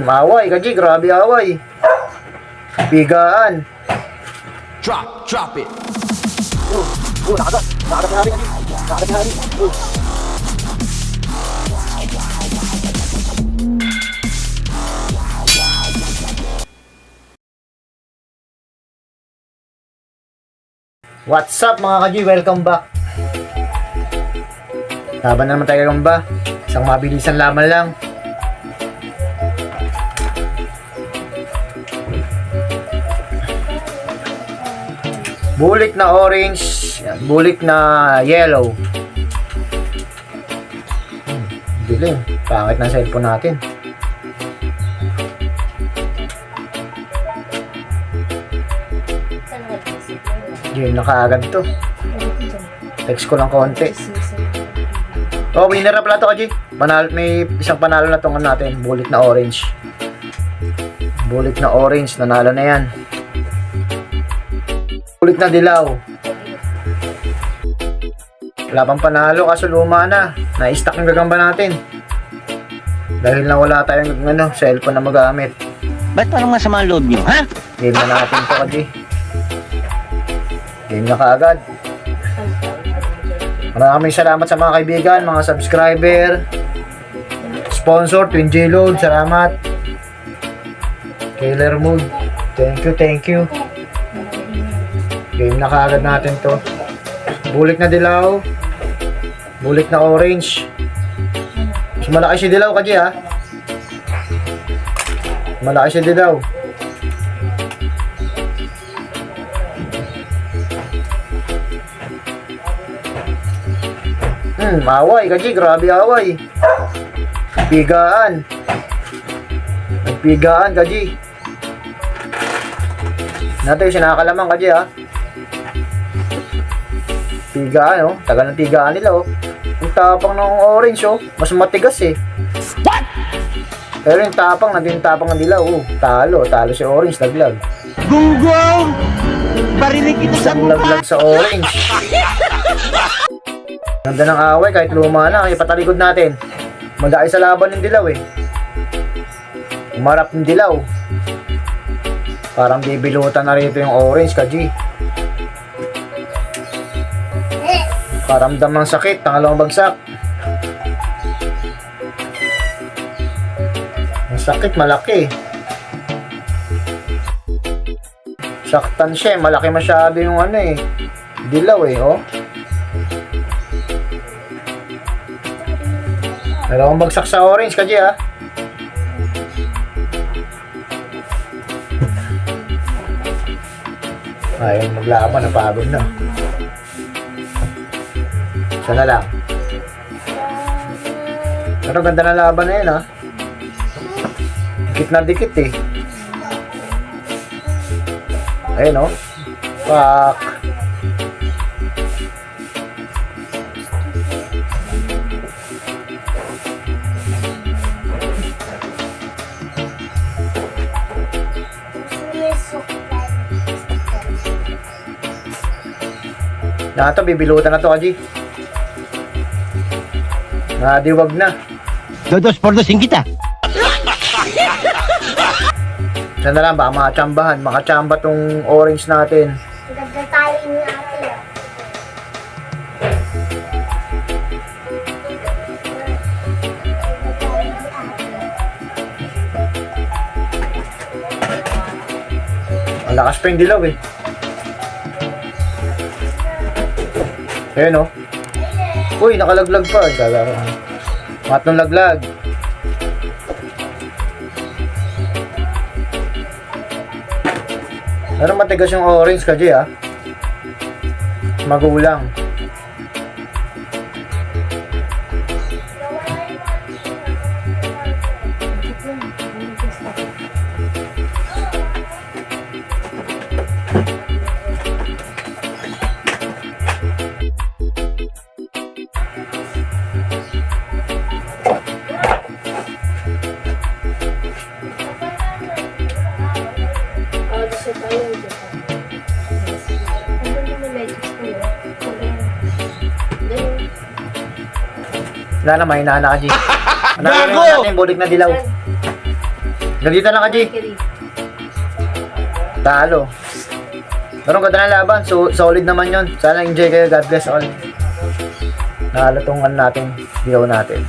Away, Kaji. Grabe away. Bigaan. Drop it. Nakagat. Nakagat na hari, Kaji. Nakagat na hari. What's up mga Kaji? Welcome back. Laban na naman tayo ba? Isang mabilisan laban lang. Bulik na orange, bulik na yellow. Dilim, pangit ng cellphone natin. Game na kaagad to. Text ko lang konti. Oh, winner na pala to, Kaji. May isang panalo na tong natin. Bulik na orange. Bulik na orange, nanalo na yan. Bulik na dilaw. Wala pang panalo kaso luma na. Na-stack ng gagamba natin. Dahil na wala tayong cellphone na magamit. Ba't parang masama ang loob nyo, ha? Game na natin to, Kaji. Game na kaagad. Maraming salamat sa mga kaibigan, mga subscriber, sponsor, Twin J Load, salamat. Killer Mood, thank you. Game na kaagad natin to. Bulik na dilaw, bulik na orange. Mas malaki si dilaw, Kaji, ha. Malaki si dilaw. Away, Kaji, grabe away. Nagpigaan, Kaji. Natin yung sinakalamang, Kaji, ha. Pigaan, oh. Tagal ng pigaan nila, oh. Yung tapang ng orange, oh. Mas matigas, eh. Pero yung tapang, nandun yung tapang ng dilaw, oh. Talo si orange, laglag. Gunggong! Barinig kita sa mukha! Laglag sa orange. Ganda ng away, kahit luma na, ipatalikod natin. Madai sa laban ng dilaw, eh. Umarap ng dilaw. Parang bibilutan na rito yung orange, Kaji. Paramdam ng sakit, tangalawang bagsak. Ang sakit, malaki. Saktan siya, malaki masyado yung dilaw, eh, oh. Dalawang bagsak sa orange, Kaji, ha. Ayaw maglaban, napagod na. Isa na lang. Pero ganda na laban na yun, ha. Dikit na dikit, eh. Ayun, oh. Pak. Na ito, bibilutan na to, Kaji. Nadiwag na. Dodos por dosing kita. Sana lang, baka makachambahan. Makachamba tong orange natin. Nagdatayin ni ate. Ang lakas pa yung dilaw, eh. Ayan, oh. Uy, nakalaglag pa. Matong laglag. Pero matigas yung orange, Kaji, ha. Magulang. Wala na, may inana, Kaji. Panalo Gago! natin, bulik na dilaw. Nandito lang ka, G. Talo. Pero ang ganda ng laban, so, solid naman yun. Sana enjoy kayo, God bless all. Nakalatong natin, dilaw natin.